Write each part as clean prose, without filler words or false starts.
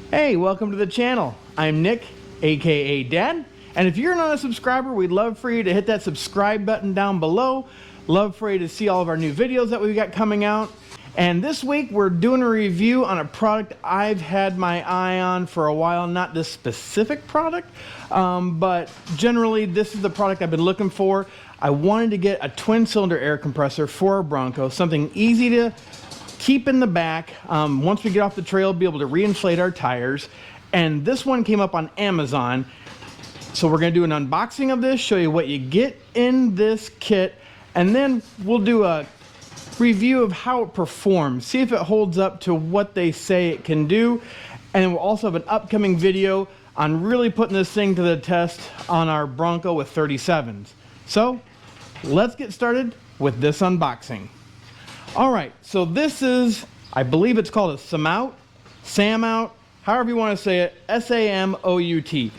Hey, welcome to the channel. I'm Nick, aka Dad, and if you're not a subscriber, we'd love for you to hit that subscribe button down below. Love for you to see all of our new videos that we've got coming out. And this week we're doing a review on a product I've had my eye on for a while. Not this specific product, but generally this is the product I've been looking for. I wanted to get a twin cylinder air compressor for a Bronco, something easy to keep in the back. Once we get off the trail, be able to reinflate our tires. And this one came up on Amazon. So we're gonna do an unboxing of this, show you what you get in this kit, and then we'll do a review of how it performs, see if it holds up to what they say it can do. And then we'll also have an upcoming video on really putting this thing to the test on our Bronco with 37s. So let's get started with this unboxing. All right, so this is, I believe it's called a Samout, however you want to say it, S-A-M-O-U-T.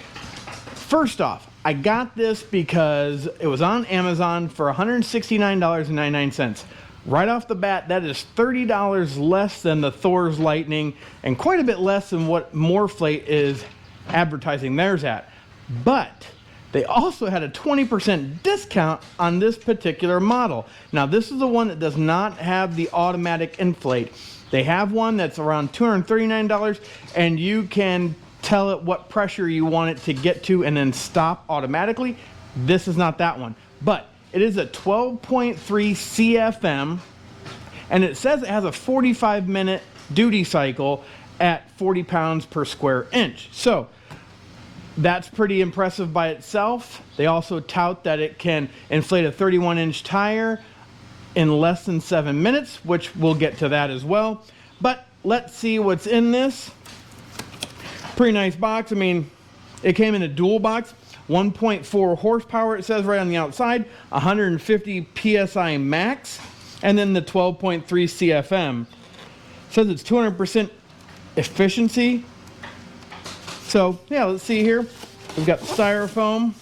First off, I got this because it was on Amazon for $169.99. Right off the bat, that is $30 less than the Thor's Lightning and quite a bit less than what Morflate is advertising theirs at. But they also had a 20% discount on this particular model. Now, this is the one that does not have the automatic inflate. They have one that's around $239, and you can tell it what pressure you want it to get to and then stop automatically. This is not that one, but it is a 12.3 CFM, and it says it has a 45-minute duty cycle at 40 pounds per square inch. So that's pretty impressive by itself. They also tout that it can inflate a 31-inch tire in less than 7 minutes, which we'll get to that as well. But let's see what's in this. Pretty nice box. I mean, it came in a dual box. 1.4 horsepower, it says right on the outside, 150 PSI max, and then the 12.3 CFM. It says it's 200% efficiency. So yeah, let's see here. We've got the styrofoam.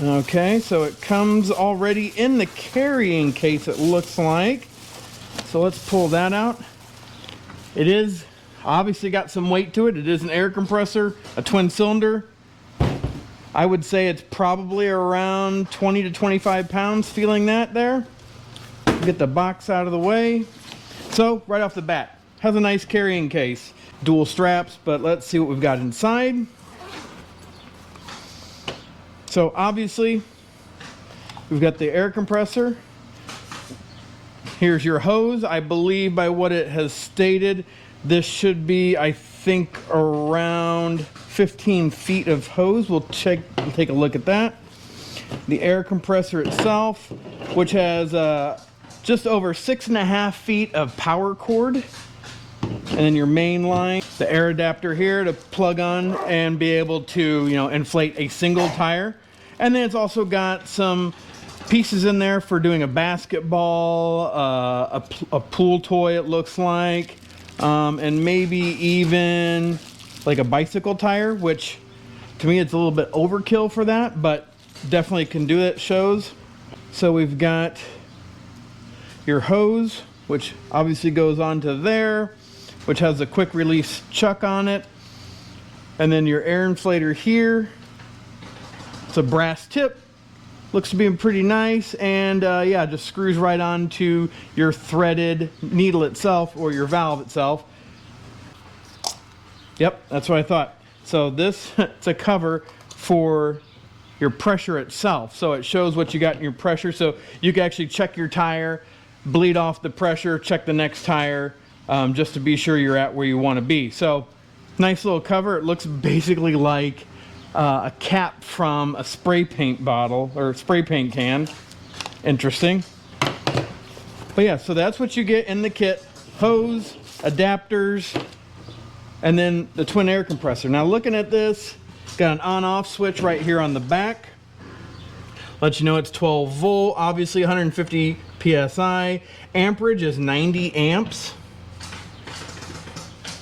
Okay, so it comes already in the carrying case, it looks like. So let's pull that out. It is obviously got some weight to it. It is an air compressor, a twin cylinder. I would say it's probably around 20 to 25 pounds, feeling that there. Get the box out of the way. So right off the bat, has a nice carrying case. Dual straps, but let's see what we've got inside. So obviously, we've got the air compressor. Here's your hose. I believe by what it has stated, this should be, I think, around 15 feet of hose. We'll take a look at that. The air compressor itself, which has just over 6.5 feet of power cord. And then your main line, the air adapter here to plug on and be able to, inflate a single tire. And then it's also got some pieces in there for doing a basketball, a pool toy, it looks like. And maybe even like a bicycle tire, which to me it's a little bit overkill for that, but definitely can do it, shows. So we've got your hose, which obviously goes onto there, which has a quick release chuck on it. And then your air inflator here. It's a brass tip. Looks to be pretty nice, and yeah, just screws right onto your threaded needle itself or your valve itself. Yep, that's what I thought. So this, it's a cover for your pressure itself. So it shows what you got in your pressure. So you can actually check your tire, bleed off the pressure, check the next tire, just to be sure you're at where you want to be. So nice little cover. It looks basically like a cap from a spray paint bottle or spray paint can. Interesting. But yeah, so that's what you get in the kit. Hose, adapters, and then the twin air compressor. Now looking at this, got an on-off switch right here on the back. Let you know it's 12 volt, obviously 150 PSI. Amperage is 90 amps.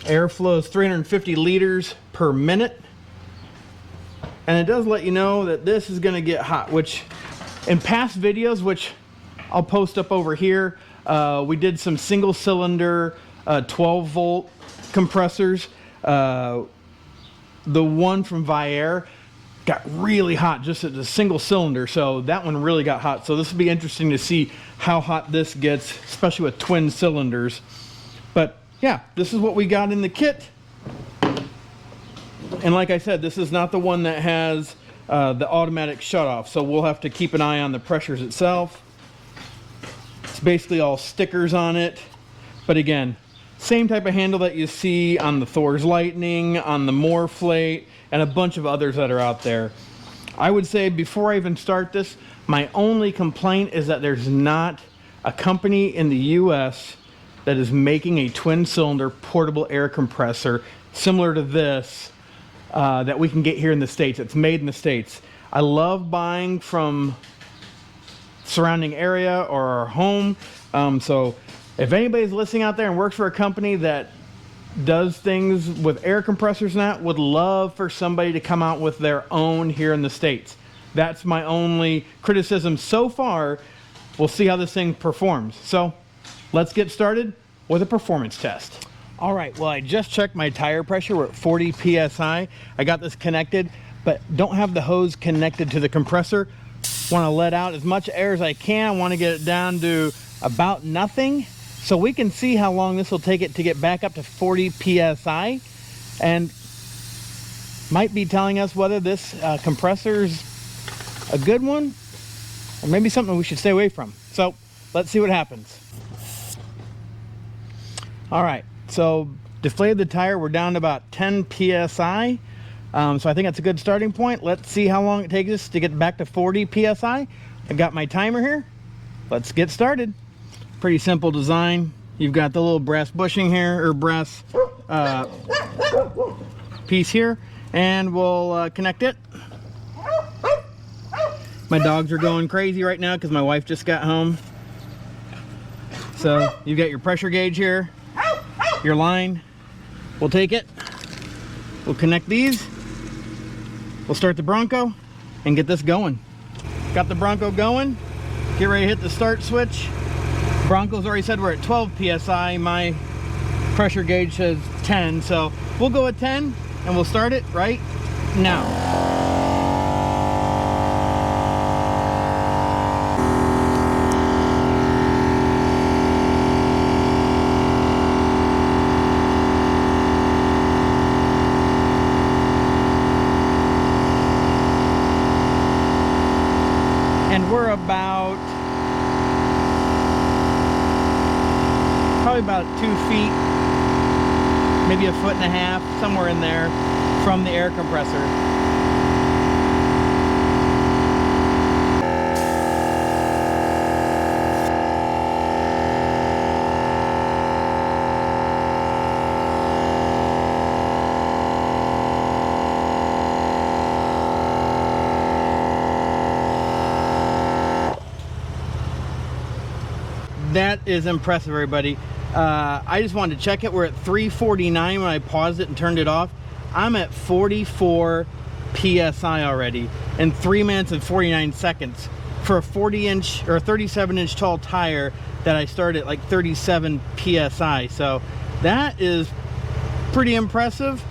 Airflow is 350 liters per minute. And it does let you know that this is gonna get hot, which in past videos, which I'll post up over here, we did some single cylinder 12-volt compressors. The one from Viair got really hot just at the single cylinder, so that one really got hot. So this will be interesting to see how hot this gets, especially with twin cylinders. But yeah, this is what we got in the kit. And like I said, this is not the one that has the automatic shutoff, so we'll have to keep an eye on the pressures itself. It's basically all stickers on it, but again, same type of handle that you see on the Thor's Lightning, on the Morflate, and a bunch of others that are out there. I would say before I even start this, my only complaint is that there's not a company in the US that is making a twin cylinder portable air compressor similar to this that we can get here in the States. It's made in the States. I love buying from surrounding area or our home. So if anybody's listening out there and works for a company that does things with air compressors and that, would love for somebody to come out with their own here in the States. That's my only criticism so far. We'll see how this thing performs. So let's get started with a performance test. All right, well, I just checked my tire pressure. We're at 40 PSI. I got this connected, but don't have the hose connected to the compressor. Want to let out as much air as I can. I want to get it down to about nothing, so we can see how long this will take it to get back up to 40 PSI, and might be telling us whether this compressor's a good one or maybe something we should stay away from. So let's see what happens. All right, so deflated the tire. We're down to about 10 PSI. So I think that's a good starting point. Let's see how long it takes us to get back to 40 PSI. I got my timer here. Let's get started. Pretty simple design. You've got the little brass bushing here, or brass piece here, and we'll connect it. My dogs are going crazy right now because my wife just got home. So you've got your pressure gauge here, your line. We'll take it. We'll connect these. We'll start the Bronco and get this going. Got the Bronco going. Get ready to hit the start switch. Bronco's already said we're at 12 PSI. My pressure gauge says 10, so we'll go at 10 and we'll start it right now. And we're probably about 2 feet, maybe a foot and a half, somewhere in there, from the air compressor. That is impressive, everybody. I just wanted to check it. We're at 349 when I paused it and turned it off. I'm at 44 PSI already in 3 minutes and 49 seconds for a 40-inch or 37-inch tall tire that I started at like 37 PSI. So that is pretty impressive.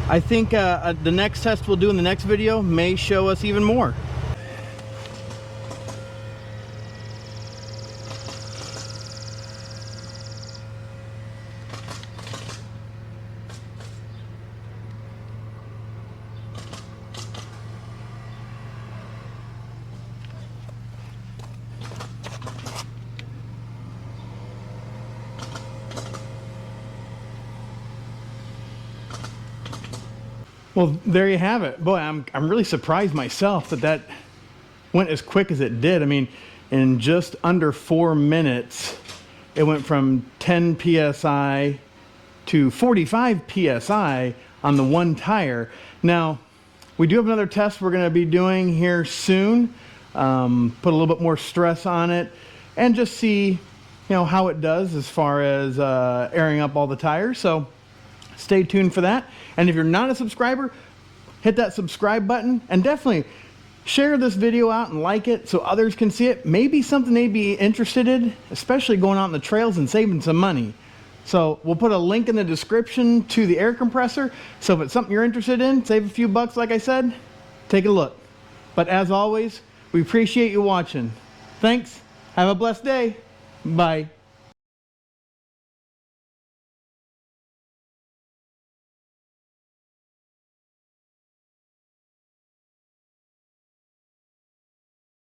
I think the next test we'll do in the next video may show us even more. Well, there you have it. Boy, I'm really surprised myself that went as quick as it did. I mean, in just under 4 minutes, it went from 10 PSI to 45 PSI on the one tire. Now, we do have another test we're going to be doing here soon. Put a little bit more stress on it and just see, how it does as far as airing up all the tires. So stay tuned for that. And if you're not a subscriber, hit that subscribe button and definitely share this video out and like it so others can see it. Maybe something they'd be interested in, especially going out on the trails and saving some money. So we'll put a link in the description to the air compressor. So if it's something you're interested in, save a few bucks like I said, take a look. But as always, we appreciate you watching. Thanks. Have a blessed day. Bye.